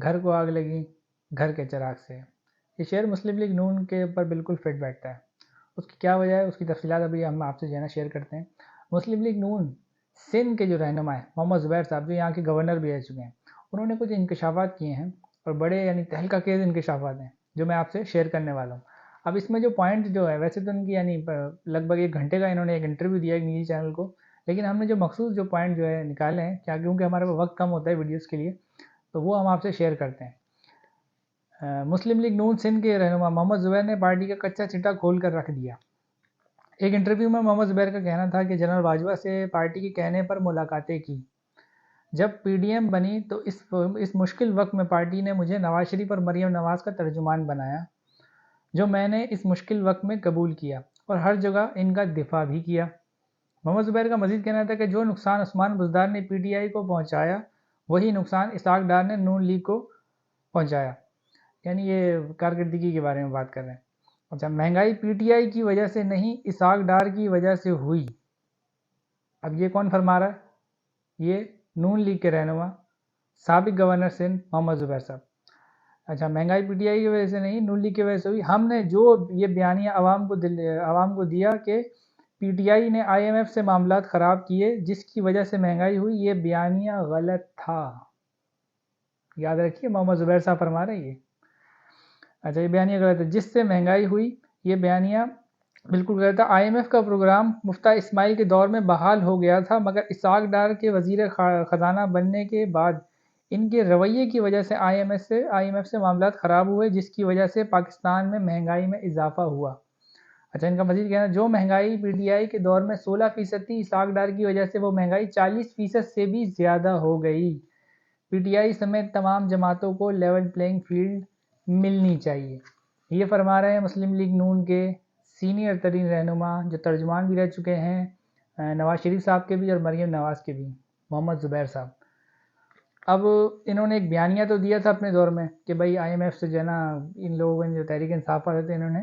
گھر کو آگ لگی گھر کے چراغ سے. یہ شعر مسلم لیگ نون کے اوپر بالکل فٹ بیٹھتا ہے. اس کی کیا وجہ ہے، اس کی تفصیلات ابھی ہم آپ سے جو ہے نا شیئر کرتے ہیں. مسلم لیگ نون سندھ کے جو رہنما ہیں محمد زبیر صاحب، جو یہاں کے گورنر بھی رہ چکے ہیں، انہوں نے کچھ انکشافات کیے ہیں اور بڑے یعنی تہلکہ خیز انکشافات ہیں جو میں آپ سے شیئر کرنے والا ہوں. اب اس میں جو پوائنٹ جو ہے، ویسے تو ان کی یعنی لگ بھگ 1 گھنٹے کا انہوں نے ایک انٹرویو دیا ایک نجی چینل کو، لیکن ہم نے جو مخصوص جو پوائنٹ جو ہے نکالے ہیں، کیا کیونکہ ہمارے پاس وقت کم ہوتا ہے ویڈیوز کے لیے، تو وہ ہم آپ سے شیئر کرتے ہیں. مسلم لیگ نون سندھ کے رہنما محمد زبیر نے پارٹی کا کچا چٹا کھول کر رکھ دیا. ایک انٹرویو میں محمد زبیر کا کہنا تھا کہ جنرل باجوہ سے پارٹی کے کہنے پر ملاقاتیں کی. جب پی ڈی ایم بنی تو اس مشکل وقت میں پارٹی نے مجھے نواز شریف اور مریم نواز کا ترجمان بنایا، جو میں نے اس مشکل وقت میں قبول کیا اور ہر جگہ ان کا دفاع بھی کیا. محمد زبیر کا مزید کہنا تھا کہ جو نقصان عثمان بزدار نے پی ٹی آئی کو پہنچایا، وہی نقصان اسحاق ڈار نے نون لیگ کو پہنچایا. یعنی یہ کارکردگی کے بارے میں بات کر رہے ہیں. اچھا، مہنگائی پی ٹی آئی کی وجہ سے نہیں، اسحاق ڈار کی وجہ سے ہوئی. اب یہ کون فرما رہا ہے؟ یہ نون لیگ کے رہنما سابق گورنر سندھ محمد زبیر صاحب. اچھا، مہنگائی پی ٹی آئی کی وجہ سے نہیں، نون لیگ کی وجہ سے ہوئی. ہم نے جو یہ بیانیہ عوام کو دیا کہ پی ٹی آئی نے آئی ایم ایف سے معاملات خراب کیے جس کی وجہ سے مہنگائی ہوئی، یہ بیانیہ غلط تھا. یاد رکھیے، محمد زبیر صاحب فرما رہے ہیں یہ. اچھا، یہ بیانیہ غلط ہے، جس سے مہنگائی ہوئی، یہ بیانیہ بالکل غلط ہے. آئی ایم ایف کا پروگرام مفتیٰ اسماعیل کے دور میں بحال ہو گیا تھا، مگر اسحاق ڈار کے وزیر خزانہ بننے کے بعد ان کے رویے کی وجہ سے آئی ایم ایف سے معاملات خراب ہوئے، جس کی وجہ سے پاکستان میں مہنگائی میں اضافہ ہوا. اچھا، ان کا مزید کہنا، جو مہنگائی پی ٹی آئی کے دور میں 16% تھی، اسحاق ڈار کی وجہ سے وہ مہنگائی 40% سے بھی زیادہ ہو گئی. پی ٹی آئی سمیت تمام جماعتوں کو لیول پلینگ فیلڈ ملنی چاہیے. یہ فرما رہے ہیں مسلم لیگ نون کے سینئر ترین رہنما، جو ترجمان بھی رہ چکے ہیں نواز شریف صاحب کے بھی اور مریم نواز کے بھی، محمد زبیر صاحب. اب انہوں نے ایک بیانیہ تو دیا تھا اپنے دور میں کہ بھائی آئی ایم ایف سے جو ہے نا ان لوگوں نے جو تحریک انصاف والے تھے، انہوں نے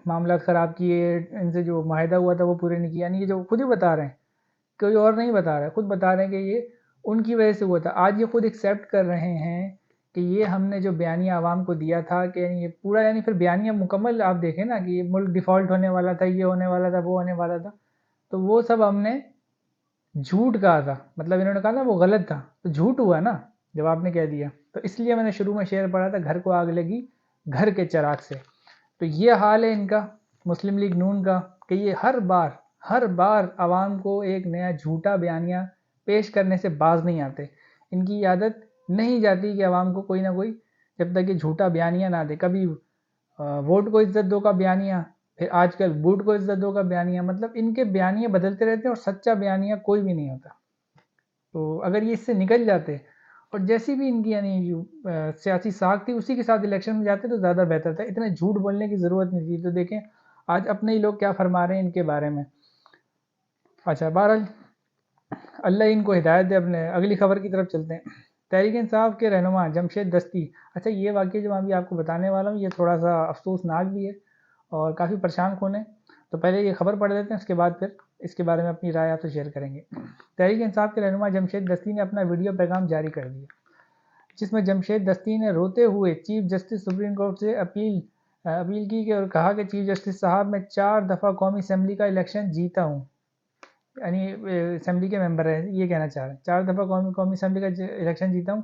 معاملات خراب کیے، ان سے جو معاہدہ ہوا تھا وہ پورے نہیں کیا. یعنی یہ جو خود ہی بتا رہے ہیں، کوئی اور نہیں بتا رہا ہے، خود بتا رہے ہیں کہ یہ ان کی وجہ سے ہوا تھا. آج یہ خود ایکسیپٹ کر رہے ہیں کہ یہ ہم نے جو بیانیہ عوام کو دیا تھا، کہ یہ پورا یعنی پھر بیانیہ مکمل آپ دیکھیں نا کہ یہ ملک ڈیفالٹ ہونے والا تھا، یہ ہونے والا تھا، وہ ہونے والا تھا، تو وہ سب ہم نے جھوٹ کہا تھا. مطلب انہوں نے کہا نا وہ غلط تھا، تو جھوٹ ہوا نا جب آپ نے کہہ دیا. تو اس لیے میں نے شروع میں شعر پڑھا تھا، گھر کو آگ لگی گھر کے چراغ سے. تو یہ حال ہے ان کا، مسلم لیگ نون کا، کہ یہ ہر بار عوام کو ایک نیا جھوٹا بیانیہ پیش کرنے سے باز نہیں آتے. ان کی عادت نہیں جاتی کہ عوام کو کوئی نہ کوئی جب تک یہ جھوٹا بیانیہ نہ دے. کبھی ووٹ کو عزت دو کا بیانیہ، پھر آج کل بوٹ کو عزت دو کا بیانیہ. مطلب ان کے بیانیے بدلتے رہتے ہیں اور سچا بیانیہ کوئی بھی نہیں ہوتا. تو اگر یہ اس سے نکل جاتے اور جیسی بھی ان کی یعنی سیاسی ساکھ تھی اسی کے ساتھ الیکشن میں جاتے تو زیادہ بہتر تھا. اتنے جھوٹ بولنے کی ضرورت نہیں تھی. تو دیکھیں آج اپنے ہی لوگ کیا فرما رہے ہیں ان کے بارے میں. اچھا، بہرحال اللہ ان کو ہدایت دے. اپنے اگلی خبر کی طرف چلتے ہیں. تحریک انصاف کے رہنما جمشید دستی. اچھا، یہ واقعہ جو میں ابھی آپ کو بتانے والا ہوں یہ تھوڑا سا افسوسناک بھی ہے اور کافی پریشان کن ہے. تو پہلے یہ خبر پڑھ لیتے ہیں، اس کے بعد پھر اس کے بارے میں اپنی رائے آپ سے شیئر کریں گے. تحریک انصاف کے رہنما جمشید دستی نے اپنا ویڈیو پیغام جاری کر دیا، جس میں جمشید دستی نے روتے ہوئے چیف جسٹس سپریم کورٹ سے اپیل کی اور کہا کہ چیف جسٹس صاحب، میں 4 دفعہ قومی اسمبلی کا الیکشن جیتا ہوں. یعنی اسمبلی کے ممبر ہیں، یہ کہنا چاہ رہے ہیں 4 دفعہ قومی اسمبلی کا الیکشن جیتا ہوں.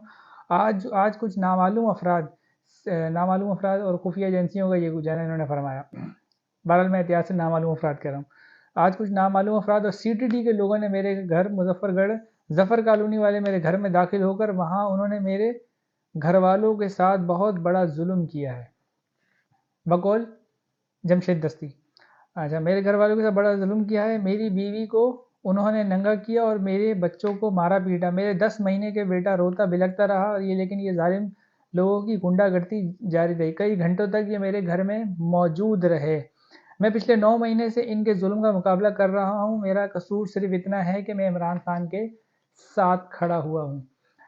آج کچھ نامعلوم افراد اور خفیہ ایجنسیوں کا یہ گزارا انہوں نے فرمایا. بہرحال میں احتیاط سے نامعلوم افراد کہہ رہا ہوں. آج کچھ نامعلوم افراد اور سی ٹی ڈی کے لوگوں نے میرے گھر مظفر گڑھ ظفر کالونی والے میرے گھر میں داخل ہو کر وہاں انہوں نے میرے گھر والوں کے ساتھ بہت بڑا ظلم کیا ہے. بقول جمشید دستی. اچھا، میرے گھر والوں کے ساتھ بڑا ظلم کیا ہے. میری بیوی کو انہوں نے ننگا کیا اور میرے بچوں کو مارا پیٹا. میرے 10 مہینے کے بیٹا روتا بلکتا رہا اور لیکن یہ ظالم لوگوں کی گنڈا گردی جاری رہی. کئی گھنٹوں تک یہ میرے گھر میں موجود رہے. میں پچھلے 9 مہینے سے ان کے ظلم کا مقابلہ کر رہا ہوں. میرا قصور صرف اتنا ہے کہ میں عمران خان کے ساتھ کھڑا ہوا ہوں.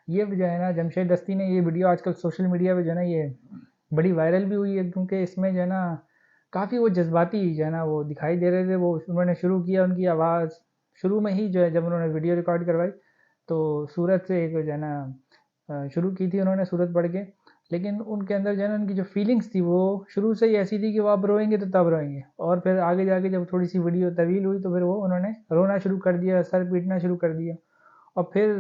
یہ جو ہے نا جمشید دستی نے یہ ویڈیو آج کل سوشل میڈیا پہ جو ہے نا یہ بڑی وائرل بھی ہوئی ہے، کیونکہ اس میں جو ہے نا کافی وہ جذباتی جو ہے نا وہ دکھائی دے رہے تھے. وہ انہوں نے شروع کیا، ان کی آواز شروع میں ہی جو ہے جب انہوں نے ویڈیو ریکارڈ کروائی تو سورت سے ایک جو ہے نا شروع کی تھی انہوں نے صورت پڑھ کے، لیکن ان کے اندر جو ہے نا ان کی جو فیلنگس تھی وہ شروع سے ہی ایسی تھی کہ وہ اب روئیں گے تو تب روئیں گے، اور پھر آگے جا کے جب تھوڑی سی ویڈیو طویل ہوئی تو پھر وہ انہوں نے رونا شروع کر دیا، سر پیٹنا شروع کر دیا. اور پھر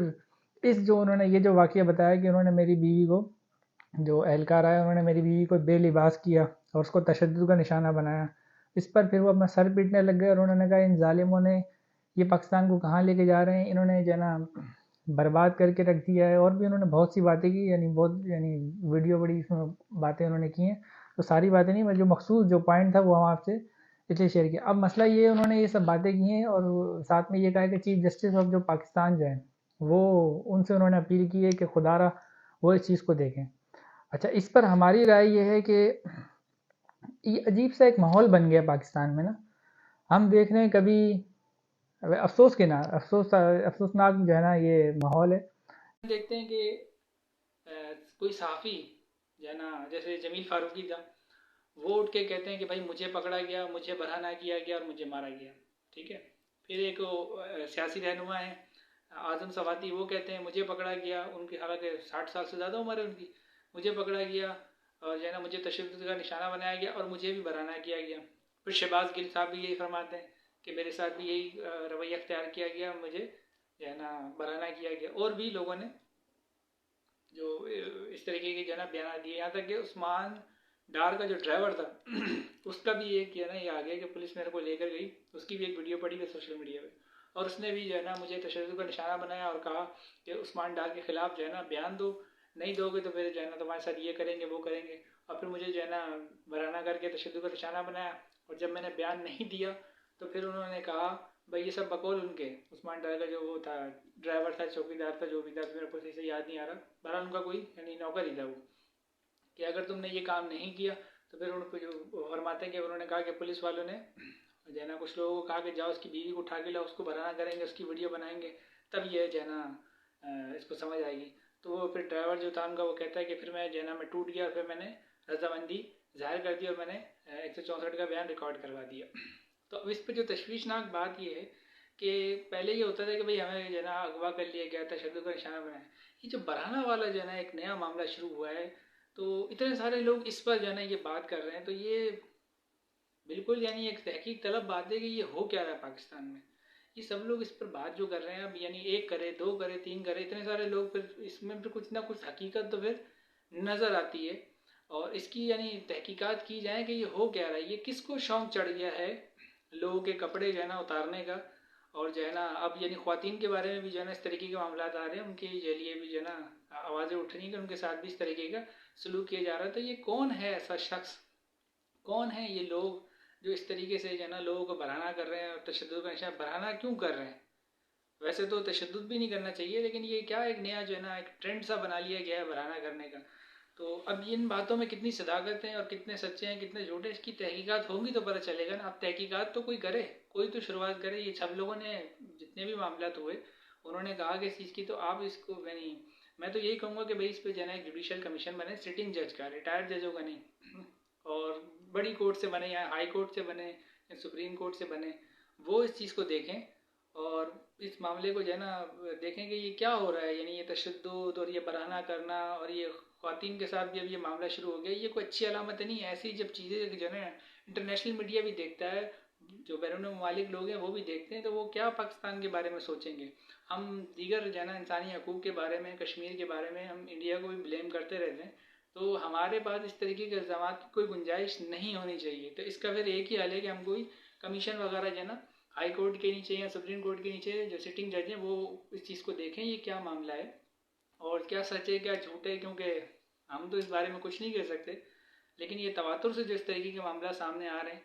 اس جو انہوں نے یہ جو واقعہ بتایا کہ انہوں نے میری بیوی کو، جو اہلکار آیا انہوں نے میری بیوی کو بے لباس کیا اور اس کو تشدد کا نشانہ بنایا، اس پر پھر وہ اپنا سر پیٹنے لگ گئے اور انہوں نے کہا ان ظالموں نے یہ پاکستان کو کہاں لے کے جا رہے ہیں، انہوں نے جو ہے نا برباد کر کے رکھ دیا ہے. اور بھی انہوں نے بہت سی باتیں کی، یعنی ویڈیو بڑی اس میں باتیں انہوں نے کی ہیں، تو ساری باتیں نہیں، میں جو مخصوص جو پوائنٹ تھا وہ ہم آپ سے اس لیے شیئر کیا. اب مسئلہ یہ انہوں نے یہ سب باتیں کی ہیں اور ساتھ میں یہ کہا کہ چیف جسٹس آف جو پاکستان جو ہے وہ ان سے انہوں نے اپیل کی ہے کہ خدا را وہ اس چیز کو دیکھیں. اچھا، اس پر ہماری رائے یہ ہے کہ یہ عجیب سا ایک ماحول بن گیا پاکستان میں نا. ہم دیکھ رہے ہیں کبھی افسوس کے نا افسوسناک جو ہے نا یہ ماحول ہے. دیکھتے ہیں کہ کوئی صحافی جو ہے نا جیسے جمیل فاروقی تھا، وہ اٹھ کے کہتے ہیں کہ بھائی مجھے پکڑا گیا، مجھے برہنہ کیا گیا اور مجھے مارا گیا. ٹھیک ہے. پھر ایک سیاسی رہنما ہے اعظم سواتی، وہ کہتے ہیں مجھے پکڑا گیا، ان کی حالانکہ 60 سال سے زیادہ عمر ہے ان کی، مجھے پکڑا گیا اور جو ہے نا مجھے تشدد کا نشانہ بنایا گیا اور مجھے بھی برہنہ کیا گیا. پھر شہباز گل صاحب بھی یہی فرماتے ہیں کہ میرے ساتھ بھی یہی رویہ اختیار کیا گیا، مجھے جو ہے نا برہنہ کیا گیا. اور بھی لوگوں نے جو اس طریقے کے جو ہے نا بیانات دیے، یہاں تک کہ عثمان ڈار کا جو ڈرائیور تھا اس کا بھی ایک جو ہے نا یہ آ گیا کہ پولیس میرے کو لے کر گئی، اس کی بھی ایک ویڈیو پڑی ہے سوشل میڈیا پہ، اور اس نے بھی جو ہے نا مجھے تشدد کا نشانہ بنایا اور کہا کہ عثمان ڈار کے خلاف جو ہے نا بیان دو، نہیں دو گے تو پھر جو ہے نا تمہارے ساتھ یہ کریں گے وہ کریں گے. اور پھر مجھے جو ہے نا برہنہ کر کے تشدد کا نشانہ بنایا، اور جب میں نے بیان نہیں دیا تو پھر انہوں نے کہا بھائی یہ سب بقول ان کے، عثمان ڈار کا جو وہ تھا ڈرائیور تھا، چوکیدار تھا، جو بھی تھا، میرے کو صحیح سے یاد نہیں آ رہا، بہرحال ان کا کوئی یعنی نوکر ہی تھا وہ، کہ اگر تم نے یہ کام نہیں کیا تو پھر ان کو فرماتے ہیں کہ انہوں نے کہا کہ پولیس والوں نے جو ہے نا کچھ لوگوں کو کہا کہ جاؤ اس کی بیوی کو اٹھا کے لاؤ، اس کو برہنہ کریں گے، اس کی ویڈیو بنائیں گے، تب یہ جو ہے نا اس کو سمجھ آئے گی. تو وہ پھر ڈرائیور جو تھا ان کا وہ کہتا ہے کہ پھر میں جو ہے نا میں ٹوٹ گیا اور پھر میں نے رضامندی ظاہر کر دی اور میں نے 164 کا بیان ریکارڈ کروا دیا. تو اب اس پہ جو تشویشناک بات یہ ہے کہ پہلے یہ ہوتا تھا کہ بھئی ہمیں جو ہے نا اغوا کر لیا گیا، تشدد کا نشانہ بنایا. یہ جو برہنہ والا جو ہے نا ایک نیا معاملہ شروع ہوا ہے، تو اتنے سارے لوگ اس پر جو ہے نا یہ بات کر رہے ہیں، تو یہ بالکل یعنی ایک تحقیق طلب بات ہے کہ یہ ہو کیا رہا ہے پاکستان میں. یہ سب لوگ اس پر بات جو کر رہے ہیں اب، یعنی ایک کرے، دو کرے، تین کرے، اتنے سارے لوگ، پھر اس میں پھر کچھ نہ کچھ حقیقت تو پھر نظر آتی ہے. اور اس کی یعنی تحقیقات کی جائیں کہ یہ ہو کیا رہا ہے، یہ کس کو شوق چڑھ گیا ہے لوگوں کے کپڑے جو ہے نا اتارنے کا، اور جو ہے نا اب یعنی خواتین کے بارے میں بھی جو ہے نا اس طریقے کے معاملات آ رہے ہیں، ان کے لیے بھی جو ہے نا آوازیں اٹھ رہی ہیں کہ ان کے ساتھ بھی اس طریقے کا سلوک کیا جا رہا ہے. تو یہ کون ہے ایسا شخص، کون ہے یہ لوگ جو اس طریقے سے جو ہے نا لوگوں کو برہنہ کر رہے ہیں اور تشدد کا نشانہ برہنہ کیوں کر رہے ہیں؟ ویسے تو تشدد بھی نہیں کرنا چاہیے، لیکن یہ کیا ایک نیا جو ہے نا ایک ٹرینڈ سا بنا لیا گیا ہے برہنہ کرنے کا. تو اب ان باتوں میں کتنی صداقت ہیں اور کتنے سچے ہیں کتنے جھوٹے، اس کی تحقیقات ہوں گی تو پتہ چلے گا نا. اب تحقیقات تو کوئی کرے، کوئی تو شروعات کرے. یہ سب لوگوں نے جتنے بھی معاملات ہوئے انہوں نے کہا کہ اس چیز کی، تو آپ اس کو یعنی میں تو یہی کہوں گا کہ بھائی اس پہ جو ہے نا ایک جوڈیشل کمیشن بنے، سٹنگ جج کا، ریٹائرڈ ججوں کا نہیں، اور بڑی کورٹ سے بنے یا ہائی کورٹ سے بنے یا سپریم کورٹ سے بنے، وہ اس چیز کو دیکھیں اور اس معاملے کو جو ہے نا دیکھیں کہ یہ کیا ہو رہا ہے. یعنی یہ تشدد اور یہ برہنہ کرنا اور یہ خواتین کے ساتھ بھی اب یہ معاملہ شروع ہو گیا، یہ کوئی اچھی علامت نہیں ہے. ایسی جب چیزیں جو ہے نا انٹرنیشنل میڈیا بھی دیکھتا ہے، جو بیرون ممالک لوگ ہیں وہ بھی دیکھتے ہیں، تو وہ کیا پاکستان کے بارے میں سوچیں گے. ہم دیگر جو ہے نا انسانی حقوق کے بارے میں، کشمیر کے بارے میں ہم انڈیا کو بھی بلیم کرتے رہتے ہیں، تو ہمارے پاس اس طریقے کے الزامات کی کوئی گنجائش نہیں ہونی چاہیے. تو اس کا پھر ایک ہی حل ہے کہ ہم کوئی کمیشن وغیرہ جو ہے نا ہائی کورٹ کے نیچے یا سپریم کورٹ کے نیچے جو سٹنگ جج ہیں وہ اس چیز کو دیکھیں یہ کیا معاملہ ہے اور کیا سچ ہے کیا جھوٹ ہے. کیونکہ ہم تو اس بارے میں کچھ نہیں کہہ سکتے، لیکن یہ تواتر سے جو اس طریقے کے معاملہ سامنے آ رہے ہیں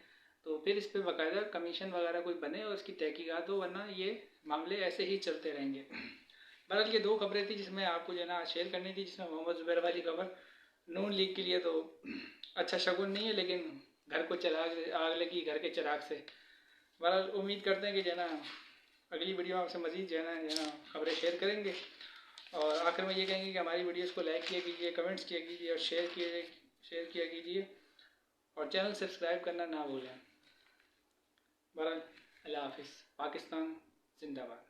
تو پھر اس پہ باقاعدہ کمیشن وغیرہ کوئی بنے اور اس کی تحقیقات ہو، ورنہ یہ معاملے ایسے ہی چلتے رہیں گے. بہرحال یہ دو خبریں تھیں جس میں آپ کو جو ہے نا شیئر کرنی تھی، جس میں محمد زبیر والی خبر نون لیگ کے لیے تو اچھا شگن نہیں ہے، لیکن گھر کو آگ لگی گھر کے چراغ سے. بہرحال امید کرتے ہیں کہ جو ہے نا اگلی ویڈیو میں آپ سے مزید جو ہے نا خبریں شیئر کریں گے. اور آخر میں یہ کہیں گے کہ ہماری ویڈیوز کو لائک کیا کیجیے، کمنٹس کیا کیجیے اور شیئر کیا کیجیے اور چینل سبسکرائب کرنا نہ بھولیں. بہرحال اللہ حافظ. پاکستان زندہ باد.